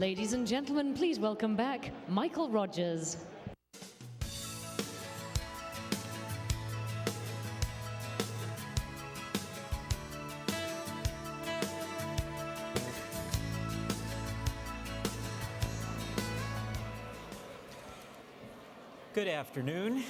Ladies and gentlemen, please welcome back Michael Rogers. Good afternoon.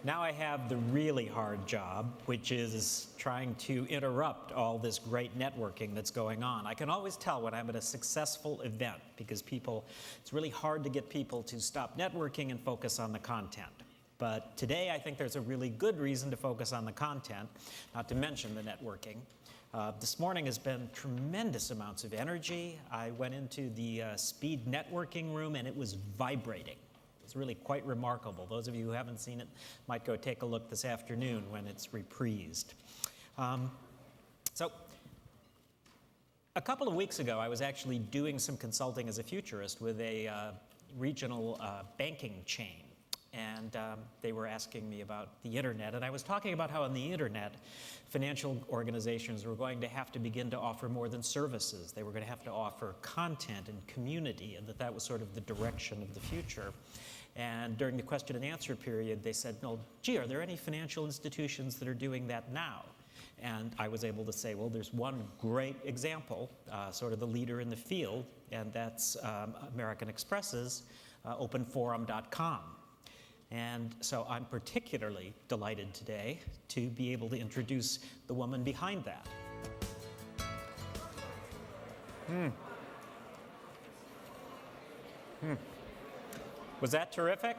Now I have the really hard job, which is trying to interrupt all this great networking that's going on. I can always tell when I'm at a successful event because it's really hard to get people to stop networking and focus on the content. But today I think there's a really good reason to focus on the content, not to mention the networking. This morning has been tremendous amounts of energy. I went into the speed networking room and it was vibrating. It's really quite remarkable. Those of you who haven't seen it might go take a look this afternoon when it's reprised. So a couple of weeks ago, I was actually doing some consulting as a futurist with a regional banking chain. And they were asking me about the internet. And I was talking about how on the internet, financial organizations were going to have to begin to offer more than services. They were going to have to offer content and community, and that was sort of the direction of the future. And during the question and answer period, they said, no, gee, are there any financial institutions that are doing that now? And I was able to say, well, there's one great example, sort of the leader in the field, and that's American Express's openforum.com. And so I'm particularly delighted today to be able to introduce the woman behind that. Was that terrific?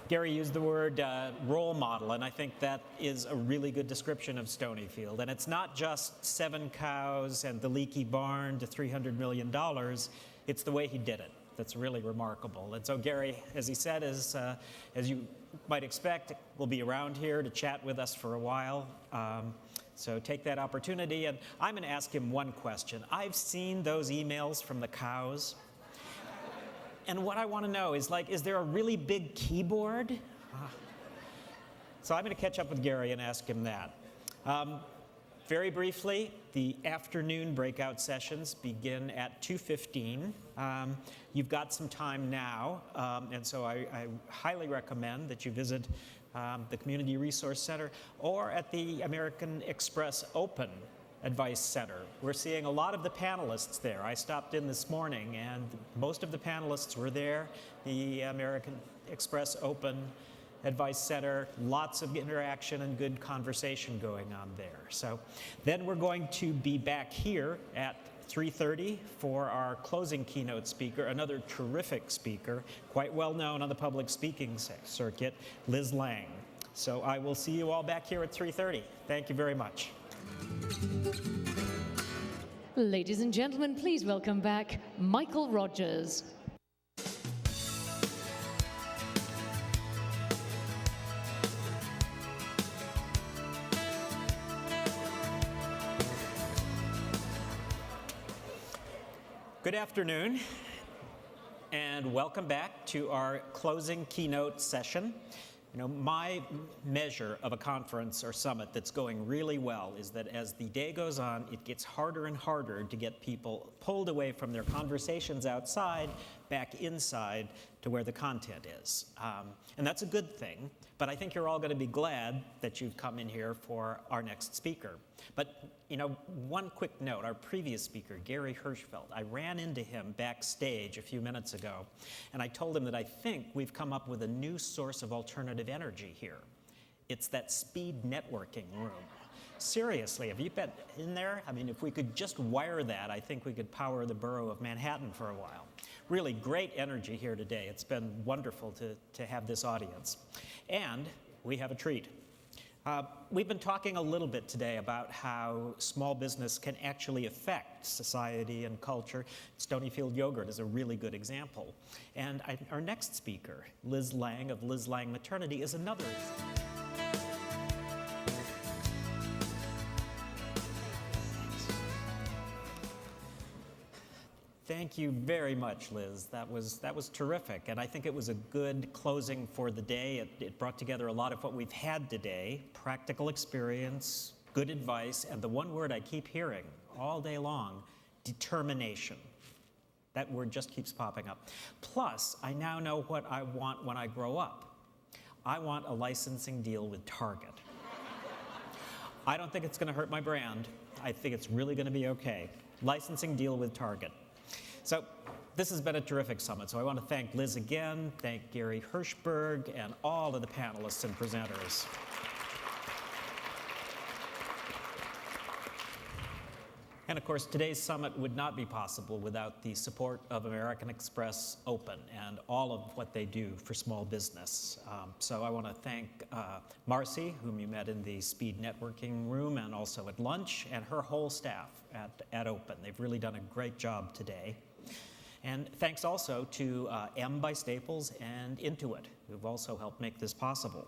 Gary used the word role model, and I think that is a really good description of Stonyfield. And it's not just 7 cows and the leaky barn to $300 million. It's the way he did it that's really remarkable. And so Gary, as he said, as you might expect, will be around here to chat with us for a while. So take that opportunity, and I'm going to ask him one question. I've seen those emails from the cows. And what I want to know is, is there a really big keyboard? So I'm going to catch up with Gary and ask him that. Very briefly, the afternoon breakout sessions begin at 2:15. You've got some time now, and so I highly recommend that you visit the Community Resource Center or at the American Express Open Advice Center. We're seeing a lot of the panelists there. I stopped in this morning and most of the panelists were there. The American Express Open Advice Center, lots of interaction and good conversation going on there. So then we're going to be back here at 3:30 for our closing keynote speaker, another terrific speaker, quite well known on the public speaking circuit, Liz Lang. So I will see you all back here at 3:30. Thank you very much. Ladies and gentlemen, please welcome back Michael Rogers. Good afternoon, and welcome back to our closing keynote session. You know, my measure of a conference or summit that's going really well is that as the day goes on, it gets harder and harder to get people pulled away from their conversations outside back inside to where the content is. And that's a good thing, but I think you're all going to be glad that you've come in here for our next speaker. But, you know, one quick note, our previous speaker, Gary Hirschfeld, I ran into him backstage a few minutes ago, and I told him that I think we've come up with a new source of alternative energy here. It's that speed networking room. Seriously, have you been in there? I mean, if we could just wire that, I think we could power the borough of Manhattan for a while. Really great energy here today. It's been wonderful to have this audience. And we have a treat. We've been talking a little bit today about how small business can actually affect society and culture. Stonyfield Yogurt is a really good example. And our next speaker, Liz Lang of Liz Lang Maternity, is another example. Thank you very much, Liz. That was terrific, and I think it was a good closing for the day. It brought together a lot of what we've had today: practical experience, good advice, and the one word I keep hearing all day long: determination. That word just keeps popping up. Plus, I now know what I want when I grow up. I want a licensing deal with Target. I don't think it's going to hurt my brand. I think it's really going to be okay. Licensing deal with Target. So this has been a terrific summit. So I want to thank Liz again, thank Gary Hirschberg, and all of the panelists and presenters. And of course, today's summit would not be possible without the support of American Express Open and all of what they do for small business. So I want to thank Marcy, whom you met in the speed networking room and also at lunch, and her whole staff at Open. They've really done a great job today. And thanks also to M by Staples and Intuit, who've also helped make this possible.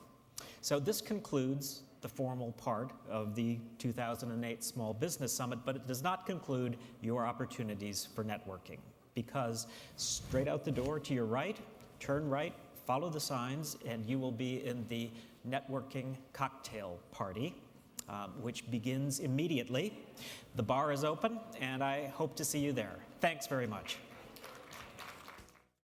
So this concludes the formal part of the 2008 Small Business Summit, but it does not conclude your opportunities for networking, because straight out the door to your right, turn right, follow the signs, and you will be in the networking cocktail party, which begins immediately. The bar is open, and I hope to see you there. Thanks very much.